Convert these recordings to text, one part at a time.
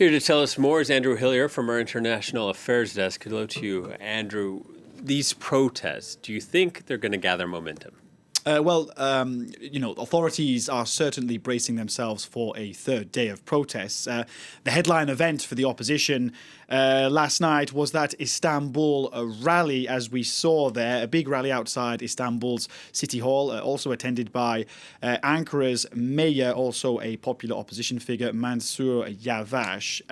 Here to tell us more is Andrew Hillier from our International Affairs Desk. Hello to you, Andrew. These protests, do you think they're going to gather momentum? Authorities are certainly bracing themselves for a third day of protests. The headline event for the opposition last night was that Istanbul rally, as we saw there, a big rally outside Istanbul's City Hall, also attended by Ankara's mayor, also a popular opposition figure, Mansur Yavaş.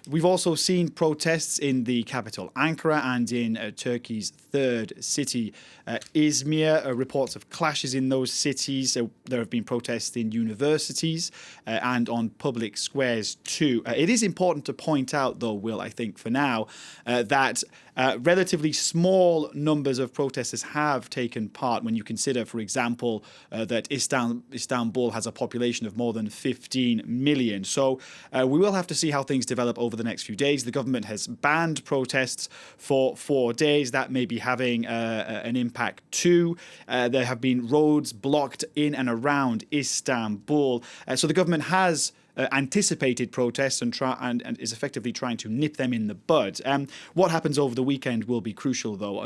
We've also seen protests in the capital, Ankara, and in Turkey's third city, Izmir. Reports of clashes in those cities. There have been protests in universities and on public squares too. It is important to point out, though, Will, I think for now, that relatively small numbers of protesters have taken part when you consider, for example, that Istanbul has a population of more than 15 million. So we will have to see how things develop over the next few days. The government has banned protests for 4 days. That may be having an impact too. There have been roads blocked in and around Istanbul. So the government has anticipated protests and is effectively trying to nip them in the bud. What happens over the weekend will be crucial, though,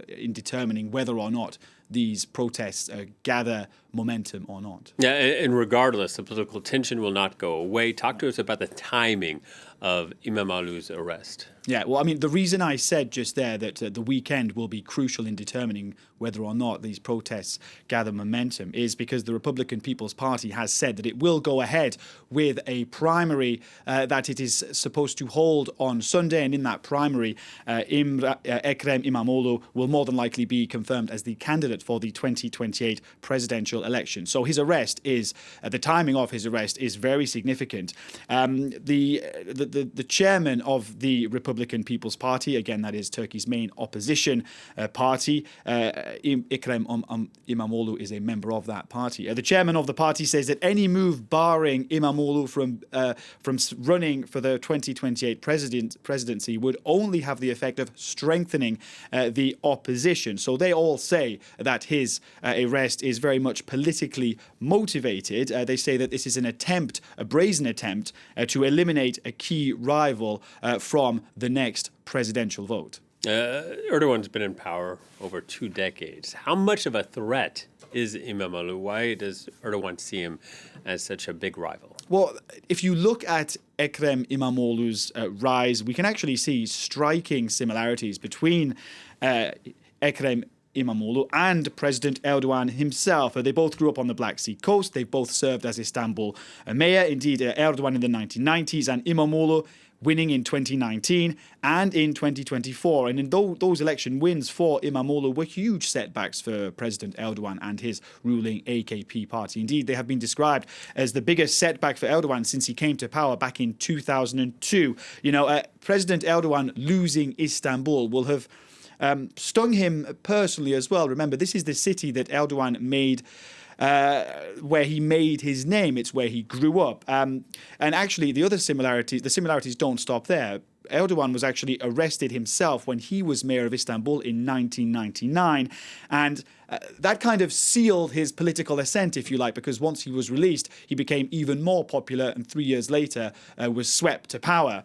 in determining whether or not these protests gather momentum or not. Yeah, and regardless, the political tension will not go away. Talk to us about the timing of Imamoglu's arrest. Yeah, well, I mean, the reason I said just there that the weekend will be crucial in determining whether or not these protests gather momentum is because the Republican People's Party has said that it will go ahead with a primary that it is supposed to hold on Sunday. And in that primary, Ekrem Imamoglu will more than likely be confirmed as the candidate for the 2028 presidential election. So his arrest is, the timing of his arrest is very significant. The chairman of the Republican People's Party, again, that is Turkey's main opposition party, Ekrem Imamoglu is a member of that party. The chairman of the party says that any move barring Imamoglu from running for the 2028 presidency would only have the effect of strengthening the opposition. So they all say that his arrest is very much politically motivated. They say that this is an attempt, a brazen attempt, to eliminate a key rival from the next presidential vote. Erdogan's been in power over 2 decades. How much of a threat is Imamoglu? Why does Erdogan see him as such a big rival? Well, if you look at Ekrem Imamoglu's rise, we can actually see striking similarities between Ekrem Imamoglu and President Erdogan himself. They both grew up on the Black Sea coast. They've both served as Istanbul mayor. Indeed, Erdogan in the 1990s and Imamoglu winning in 2019 and in 2024. And in those election wins for Imamoglu were huge setbacks for President Erdogan and his ruling AKP party. Indeed, they have been described as the biggest setback for Erdogan since he came to power back in 2002. President Erdogan losing Istanbul will have stung him personally as well. Remember, this is the city that Erdogan made where he made his name. It's where he grew up. And actually, the similarities don't stop there. Erdogan was actually arrested himself when he was mayor of Istanbul in 1999. And that kind of sealed his political ascent, if you like, because once he was released, he became even more popular and 3 years later was swept to power.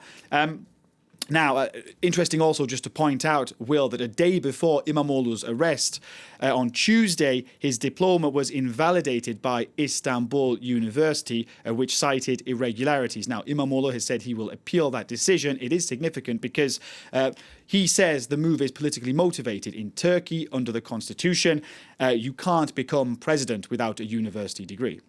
Now, interesting also just to point out, Will, that a day before Imamoglu's arrest on Tuesday, his diploma was invalidated by Istanbul University, which cited irregularities. Now, Imamoglu has said he will appeal that decision. It is significant because he says the move is politically motivated. In Turkey, under the constitution, you can't become president without a university degree.